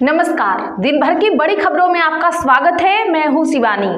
नमस्कार। दिन भर की बड़ी खबरों में आपका स्वागत है। मैं हूं शिवानी।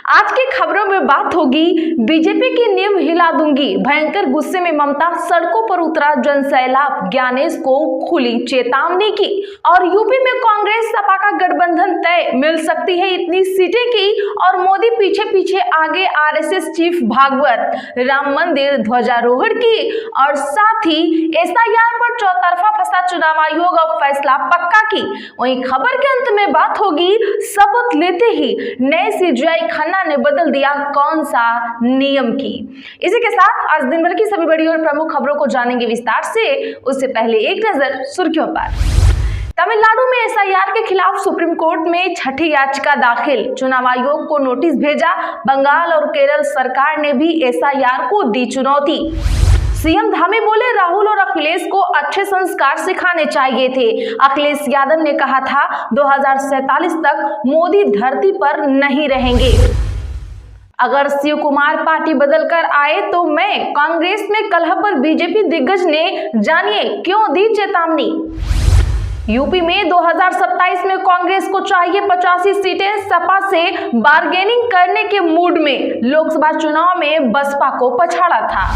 आज की खबरों में बात होगी बीजेपी की नींव हिला दूंगी, भयंकर गुस्से में ममता सड़कों पर उतरा जनसैलाब, ज्ञानेश को खुली चेतावनी की। और यूपी में कांग्रेस सपा का गठबंधन तय, मिल सकती है इतनी सीटें की। और मोदी पीछे पीछे आगे आरएसएस चीफ भागवत, राम मंदिर ध्वजारोहण की। और साथ ही एसआईआर पर चौतरफा फंसा चुनाव आयोग अब फैसला पक्का की। वहीं खबर के अंत में बात होगी शपथ लेते ही नए सीजीआई खन्ना ने बदल दिया कौन सा नियम की। इसी के साथ आज दिन भर की सभी बड़ी और प्रमुख खबरों को जानेंगे विस्तार से। उससे पहले एक नजर सुर्खियों पर। तमिलनाडु में एसआईआर के खिलाफ सुप्रीम कोर्ट में छठी याचिका दाखिल, चुनाव आयोग को नोटिस भेजा। बंगाल और केरल सरकार ने भी एसआईआर को दी चुनौती। सीएम धामी बोले राहुल और अखिलेश को अच्छे संस्कार सिखाने चाहिए थे। अखिलेश यादव ने कहा था 2047 तक मोदी धरती पर नहीं रहेंगे। अगर शिव कुमार पार्टी बदलकर आए तो मैं, कांग्रेस में कलह पर बीजेपी दिग्गज ने जानिए क्यों दी चेतावनी। यूपी में 2027 में कांग्रेस को चाहिए 85 सीटें, सपा से बार्गेनिंग करने के मूड में। लोकसभा चुनाव में बसपा को पछाड़ा था।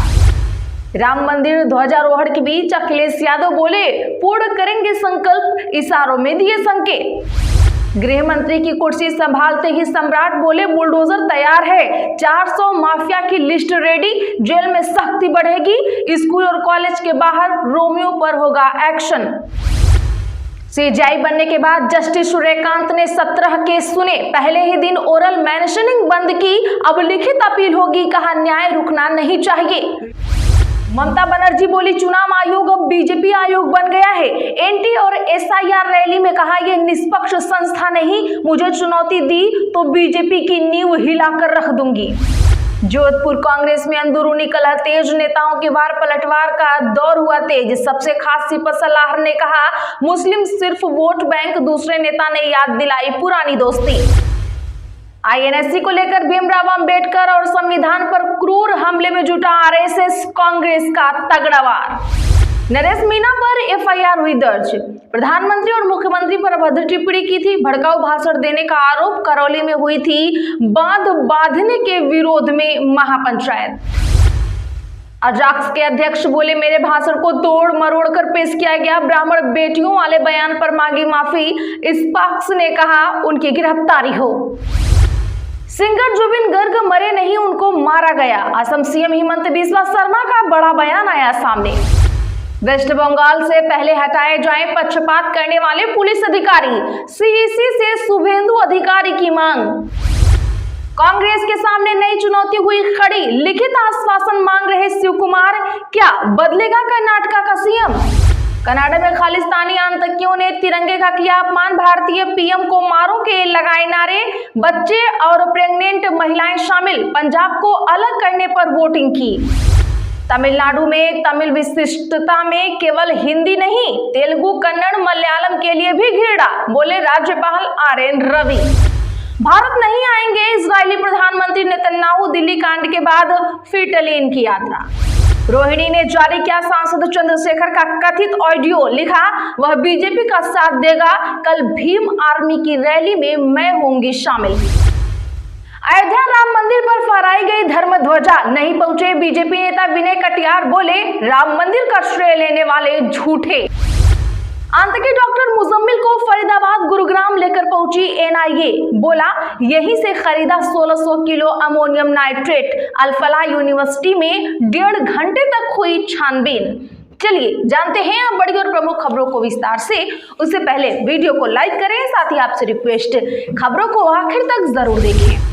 राम मंदिर ध्वजारोहण के बीच अखिलेश यादव बोले पूर्ण करेंगे संकल्प, इशारों में दिए संकेत। गृह मंत्री की कुर्सी संभालते ही सम्राट बोले बुलडोजर तैयार है, 400 माफिया की लिस्ट रेडी, जेल में सख्ती बढ़ेगी। स्कूल और कॉलेज के बाहर रोमियो पर होगा एक्शन। सीजीआई बनने के बाद जस्टिस सूर्यकांत ने 17 केस सुने। पहले ही दिन ओरल मेंशनिंग बंद की, अब लिखित अपील होगी, कहा न्याय रुकना नहीं चाहिए। ममता बनर्जी बोली चुनाव आयोग अब बीजेपी आयोग बन गया है। एनटी और एसआईआर रैली में कहा यह निष्पक्ष संस्था नहीं, मुझे चुनौती दी तो बीजेपी की नींव हिलाकर रख दूंगी। जोधपुर कांग्रेस में अंदरूनी कलह तेज, नेताओं के वार पलटवार का दौर हुआ तेज। सबसे खास सिपत सलाहर ने कहा मुस्लिम सिर्फ वोट बैंक, दूसरे नेता ने याद दिलाई पुरानी दोस्ती। आईएनएससी को लेकर भीमराव अंबेडकर और संविधान पर क्रूर हमले में जुटा आरएसएस, कांग्रेस का तगड़ा वार। नरेश मीणा पर एफआईआर हुई दर्ज। प्रधानमंत्री और मुख्यमंत्री पर अभद्र टिप्पणी की थी, भड़काऊ भाषण देने का आरोप। करौली में हुई थी बांध बांधने के विरोध में महापंचायत। अजाक्स के अध्यक्ष बोले मेरे भाषण को तोड़ मरोड़ कर पेश किया गया, ब्राह्मण बेटियों वाले बयान पर मांगी माफी। स्पाक्स ने कहा उनकी गिरफ्तारी हो। सिंगर जुबिन गर्ग मरे नहीं, उनको मारा गया। असम सीएम हिमंत बिस्वा शर्मा का बड़ा बयान आया सामने। वेस्ट बंगाल से पहले हटाए जाएं पक्षपात करने वाले पुलिस अधिकारी, सीईसी से शुभेंदु अधिकारी की मांग। कांग्रेस के सामने नई चुनौती हुई खड़ी, लिखित आश्वासन मांग रहे शिव कुमार, क्या बदलेगा कर्नाटका का सीएम। कनाडा में खालिस्तानी आतंकियों ने तिरंगे का किया अपमान, भारतीय पीएम को मारो के लगाए नारे। बच्चे और प्रेग्नेंट महिलाएं शामिल, पंजाब को अलग करने पर वोटिंग की। तमिलनाडु में तमिल विशिष्टता में केवल हिंदी नहीं, तेलुगु कन्नड़ मलयालम के लिए भी घेरा, बोले राज्यपाल आरएन रवि। भारत नहीं आएंगे इजरायली प्रधानमंत्री नेतन्याहू, दिल्ली कांड के बाद फिर टली इनकी यात्रा। रोहिणी ने जारी किया सांसद चंद्रशेखर का कथित ऑडियो, लिखा वह बीजेपी का साथ देगा, कल भीम आर्मी की रैली में मैं होंगी शामिल। अयोध्या राम मंदिर पर फहराई गई धर्म ध्वजा, नहीं पहुंचे बीजेपी नेता विनय कटियार, बोले राम मंदिर का श्रेय लेने वाले झूठे। आतंकी डॉक्टर मुजम्मिल को फरीदाबाद गुरुग्राम लेकर पहुंची एनआईए, बोला यहीं से खरीदा 1600 kilo ammonium nitrate. Al Falah university में 1.5 घंटे तक हुई छानबीन। चलिए जानते हैं अब बड़ी और प्रमुख खबरों को विस्तार से। उससे पहले वीडियो को लाइक करें, साथ ही आपसे रिक्वेस्ट खबरों को आखिर तक जरूर देखें।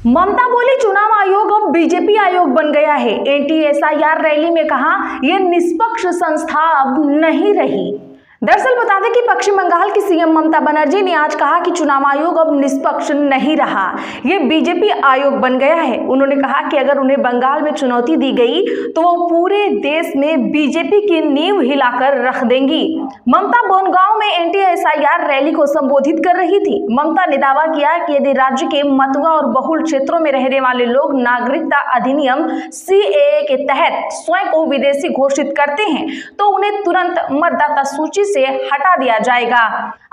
ममता बोली चुनाव आयोग अब बीजेपी आयोग बन गया है। एंटी एसआईआर रैली में कहा यह निष्पक्ष संस्था अब नहीं रही। दरअसल बता दें कि पश्चिम बंगाल की सीएम ममता बनर्जी ने आज कहा कि चुनाव आयोग अब निष्पक्ष नहीं रहा, ये बीजेपी आयोग बन गया है। उन्होंने कहा कि अगर उन्हें बंगाल में चुनौती दी गई तो वो पूरे देश में बीजेपी की नींव हिलाकर रख देंगी। ममता बोनगांव में एंटी एसआईआर रैली को संबोधित कर रही थी। ममता ने दावा किया कि यदि राज्य के मतुआ और बहुल क्षेत्रों में रहने वाले लोग नागरिकता अधिनियम सीएए के तहत स्वयं को विदेशी घोषित करते हैं तो उन्हें तुरंत मतदाता सूची से हटा दिया जाएगा।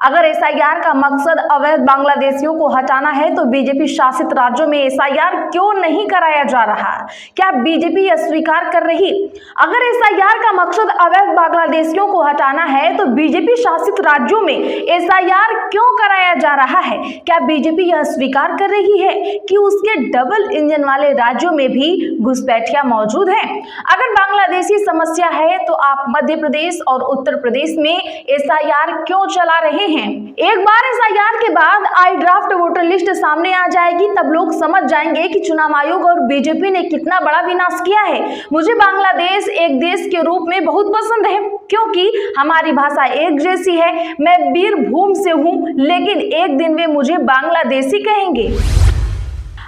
अगर एसआईआर का मकसद अवैध बांग्लादेशियों को हटाना है तो बीजेपी शासित राज्यों में एसआईआर क्यों नहीं कराया जा रहा? क्या बीजेपी यह स्वीकार कर रही? अगर एसआईआर का मकसद अवैध बांग्लादेशियों को हटाना है तो बीजेपी शासित राज्यों में एसआईआर क्यों कराया जा रहा है? क्या बीजेपी यह स्वीकार कर रही है कि उसके डबल इंजन वाले राज्यों में भी घुसपैठियां मौजूद हैं? अगर बांग्लादेशी समस्या है तो आप मध्य प्रदेश और उत्तर प्रदेश में एसआईआर क्यों चला रहे हैं? एक बार एसआईआर के बाद आई ड्राफ्ट वोटर लिस्ट सामने आ जाएगी, तब लोग समझ जाएंगे कि चुनाव आयोग और बीजेपी ने कितना बड़ा विनाश किया है। मुझे बांग्लादेश एक देश के रूप में बहुत पसंद है क्योंकि हमारी भाषा एक जैसी है। मैं बीरभूम से हूँ, लेकिन एक दिन वे मुझे बांग्लादेशी कहेंगे।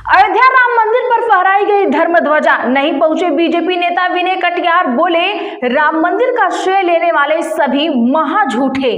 अयोध्या राम मंदिर पर फहराई गई धर्म ध्वजा, नहीं पहुंचे बीजेपी नेता विनय कटियार, बोले राम मंदिर का श्रेय लेने वाले सभी महा झूठे।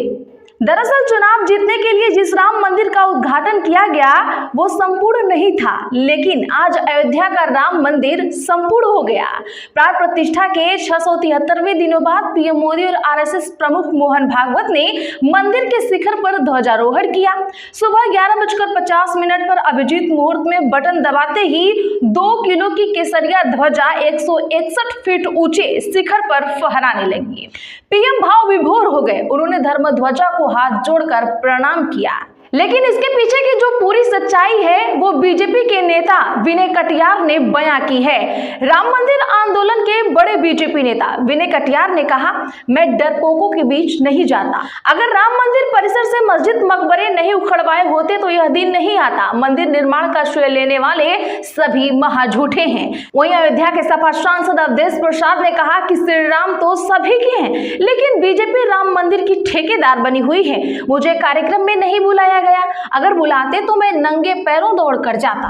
दरअसल चुनाव जीतने के लिए जिस राम मंदिर का उद्घाटन किया गया वो संपूर्ण नहीं था, लेकिन आज अयोध्या का राम मंदिर संपूर्ण हो गया। प्राण प्रतिष्ठा के 673वें दिनों बाद पीएम मोदी और आरएसएस प्रमुख मोहन भागवत ने मंदिर के शिखर पर ध्वजारोहण किया। सुबह 11:50 पर अभिजीत मुहूर्त में बटन दबाते ही 2 किलो की केसरिया ध्वजा 161 फीट ऊंचे शिखर पर फहराने लगी। पीएम भाव विभोर हो गए। उन्होंने धर्म ध्वजा को हाथ जोड़कर प्रणाम किया। लेकिन इसके पीछे की जो पूरी सच्चाई है वो बीजेपी के नेता विनय कटियार ने बयां की है। राम मंदिर आंदोलन के बड़े बीजेपी नेता विनय कटियार ने कहा, मैं डरपोकों के बीच नहीं जाता। अगर राम मंदिर परिसर से मस्जिद मकबरे नहीं उखड़वाए होते तो यह दिन नहीं आता। मंदिर निर्माण का श्रेय लेने वाले सभी महाझूठे हैं। वहीं अयोध्या के सपा सांसद अवधेश प्रसाद ने कहा कि श्री राम तो सभी के हैं, लेकिन बीजेपी राम मंदिर की ठेकेदार बनी हुई है। मुझे कार्यक्रम में नहीं बुलाया गया, अगर बुलाते तो मैं नंगे पैरों दौड़ कर जाता।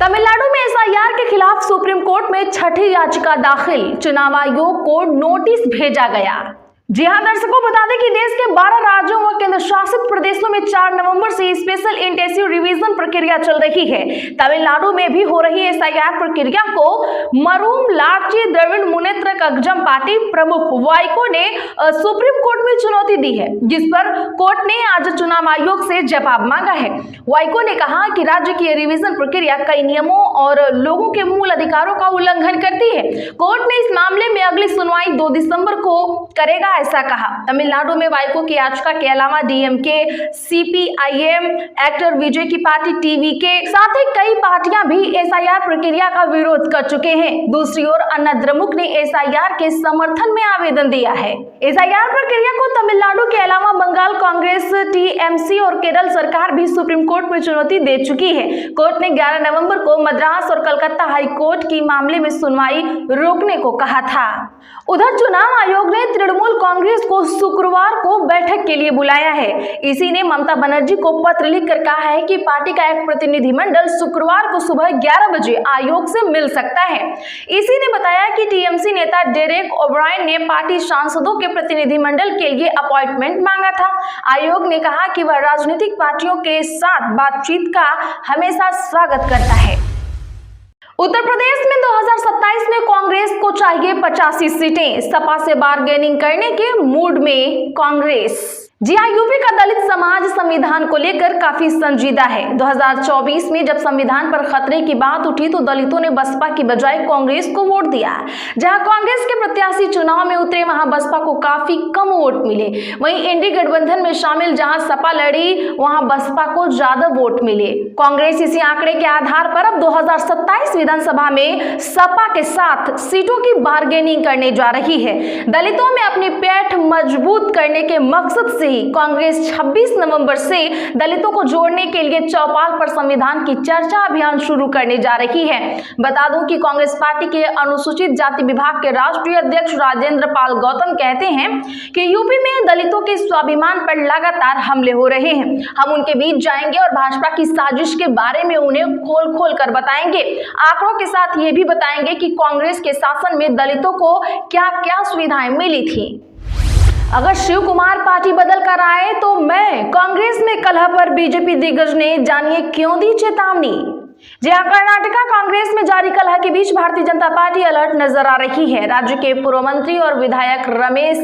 तमिलनाडु में एसआईआर के खिलाफ सुप्रीम कोर्ट में छठी याचिका दाखिल, चुनाव आयोग को नोटिस भेजा गया। जी हां दर्शकों, बता दें कि देश के 12 राज्यों व केंद्र शासित प्रदेशों में 4 नवंबर से स्पेशल इंटेंसिव रिवीजन प्रक्रिया चल रही है। तमिलनाडु में भी हो रही एसआईआर प्रक्रिया को मरूम लाटची द्रविड़ मुनेत्र कगजम पार्टी प्रमुख वाइको ने सुप्रीम कोर्ट में चुनौती दी है, जिस पर कोर्ट ने आज चुनाव आयोग से जवाब मांगा है। वाइको ने कहा कि राज्य की रिवीजन प्रक्रिया कई नियमों और लोगों के मूल अधिकारों का उल्लंघन करती है। कोर्ट ने इस मामले में अगली सुनवाई 2 दिसंबर को करेगा, ऐसा कहा। तमिलनाडु में वाइको की याचिका के अलावा डीएमके, सीपीआईएम, एक्टर विजय की पार्टी टीवीके, साथ ही कई पार्टियां भी एसआईआर प्रक्रिया का विरोध कर चुके हैं। दूसरी ओर अन्ना द्रमुक ने एसआईआर के समर्थन में आवेदन दिया है। एसआईआर प्रक्रिया को तमिलनाडु के अलावा बंगाल कांग्रेस, टीएमसी और केरल सरकार भी सुप्रीम कोर्ट में चुनौती दे चुकी है। कोर्ट ने 11 नवंबर को मद्रास और कलकत्ता हाई कोर्ट की मामले में सुनवाई रोकने को कहा था। उधर चुनाव आयोग ने तृणमूल कांग्रेस को शुक्रवार को बैठक के लिए बुलाया है। इसी ने ममता बनर्जी को पत्र लिखकर कहा है कि पार्टी का एक प्रतिनिधिमंडल शुक्रवार को सुबह 11 बजे आयोग से मिल सकता है। इसी ने बताया कि टीएमसी नेता डेरेक ओब्रायन ने पार्टी सांसदों के प्रतिनिधिमंडल के लिए अपॉइंटमेंट मांगा था। आयोग ने कहा कि वह राजनीतिक पार्टियों के साथ बातचीत का हमेशा स्वागत करता है। उत्तर प्रदेश में 2027 में कांग्रेस को चाहिए 85 सीटें, सपा से बार्गेनिंग करने के मूड में कांग्रेस। जी हाँ, यूपी का दलित समाज संविधान को लेकर काफी संजीदा है। 2024 में जब संविधान पर खतरे की बात उठी तो दलितों ने बसपा की बजाय कांग्रेस को वोट दिया। जहां कांग्रेस के प्रत्याशी चुनाव में उतरे वहां बसपा को काफी कम वोट मिले। वहीं इंडी गठबंधन में शामिल जहां सपा लड़ी वहां बसपा को ज्यादा वोट मिले। कांग्रेस इसी आंकड़े के आधार पर अब 2027 विधानसभा में सपा के साथ सीटों की बार्गेनिंग करने जा रही है। दलितों में अपनी पैठ मजबूत करने के मकसद से कांग्रेस 26 नवंबर से दलितों को जोड़ने के लिए चौपाल पर संविधान की चर्चा अभियान शुरू करने जा रही है। बता दूं कि कांग्रेस पार्टी के अनुसूचित जाति विभाग के राष्ट्रीय अध्यक्ष राजेंद्र पाल गौतम कहते हैं कि यूपी में दलितों के स्वाभिमान पर लगातार हमले हो रहे हैं। हम उनके बीच जाएंगे और भाजपा की साजिश के बारे में उन्हें खोल कर बताएंगे। आंकड़ों के साथ ये भी बताएंगे कि कांग्रेस के शासन में दलितों को क्या क्या सुविधाएं मिली थी। अगर शिव कुमार पार्टी बदल कर आए तो मैं कांग्रेस में कलह पर बीजेपी दिग्गज ने जानिए क्यों दी चेतावनी। जी हाँ, कर्नाटका कांग्रेस में जारी कलह के बीच भारतीय जनता पार्टी अलर्ट नजर आ रही है। राज्य के पूर्व मंत्री और विधायक रमेश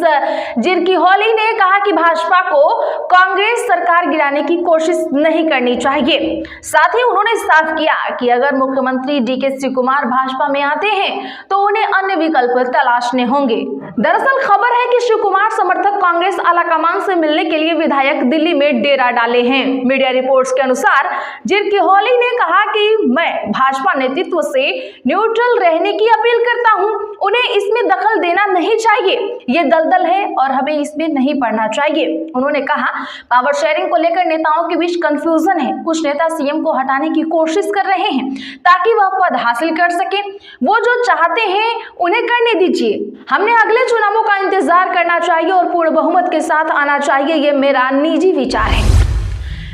जिरकिहोली ने कहा कि भाजपा को कांग्रेस सरकार गिराने की कोशिश नहीं करनी चाहिए। साथ ही उन्होंने साफ किया कि अगर मुख्यमंत्री डीके शिवकुमार भाजपा में आते हैं तो उन्हें अन्य विकल्प तलाशने होंगे। दरअसल खबर है कि शिवकुमार समर्थक कांग्रेस आलाकमान से मिलने के लिए विधायक दिल्ली में डेरा डाले हैं। मीडिया रिपोर्ट्स के अनुसार जिरकिहोली ने कहा कि मैं भाजपा नेतृत्व से न्यूट्रल रहने की अपील करता हूं, उन्हें इसमें दखल देना नहीं चाहिए। ये दलदल है और हमें इसमें नहीं पड़ना चाहिए। उन्होंने कहा पावर शेयरिंग को लेकर नेताओं के बीच कंफ्यूजन है। कुछ नेता सीएम को हटाने की कोशिश कर रहे हैं ताकि वह पद हासिल कर सके। वो जो चाहते हैं उन्हें करने दीजिए। हमने अगले चुनावों का इंतजार करना चाहिए और पूर्ण बहुमत के साथ आना चाहिए। ये मेरा निजी विचार है।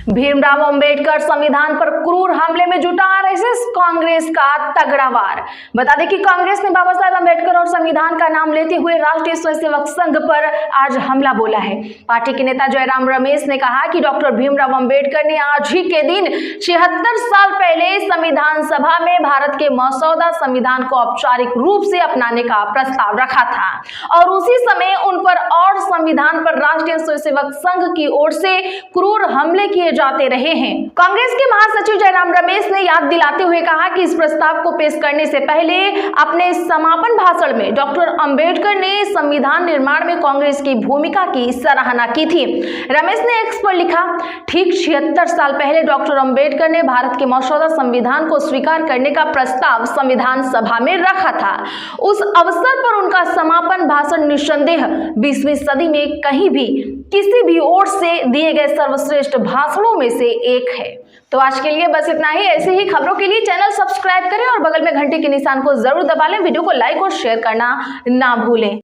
भीमराव अंबेडकर संविधान पर क्रूर हमले में जुटा आरएसएस, कांग्रेस का तगड़ा वार। बता दें कि कांग्रेस ने बाबा साहेब अंबेडकर और संविधान का नाम लेते हुए राष्ट्रीय स्वयंसेवक संघ पर आज हमला बोला है। पार्टी के नेता जयराम रमेश ने कहा कि डॉक्टर भीमराव अंबेडकर ने आज ही के दिन 76 साल पहले संविधान सभा में भारत के मसौदा संविधान को औपचारिक रूप से अपनाने का प्रस्ताव रखा था और उसी समय उन पर और संविधान पर राष्ट्रीय स्वयंसेवक संघ की ओर से क्रूर हमले किए जाते रहे हैं। कांग्रेस के महासचिव जयराम रमेश ने याद दिलाते हुए कहा कि इस प्रस्ताव को पेश करने से पहले अपने समापन भाषण में डॉक्टर अंबेडकर ने संविधान निर्माण में कांग्रेस की भूमिका की सराहना की थी। रमेश ने एक्स पर लिखा, ठीक 76 साल पहले डॉक्टर अंबेडकर ने भारत के मसौदा संविधान को स्वीकार करने का प्रस्ताव संविधान सभा में रखा था। उस अवसर पर उनका समापन भाषण निस्संदेह 20वीं सदी में कहीं भी किसी भी ओर से दिए गए सर्वश्रेष्ठ भाषणों में से एक है। तो आज के लिए बस इतना ही। ऐसे ही खबरों के लिए चैनल सब्सक्राइब करें और बगल में घंटे के निशान को जरूर दबा लें। वीडियो को लाइक और शेयर करना ना भूलें।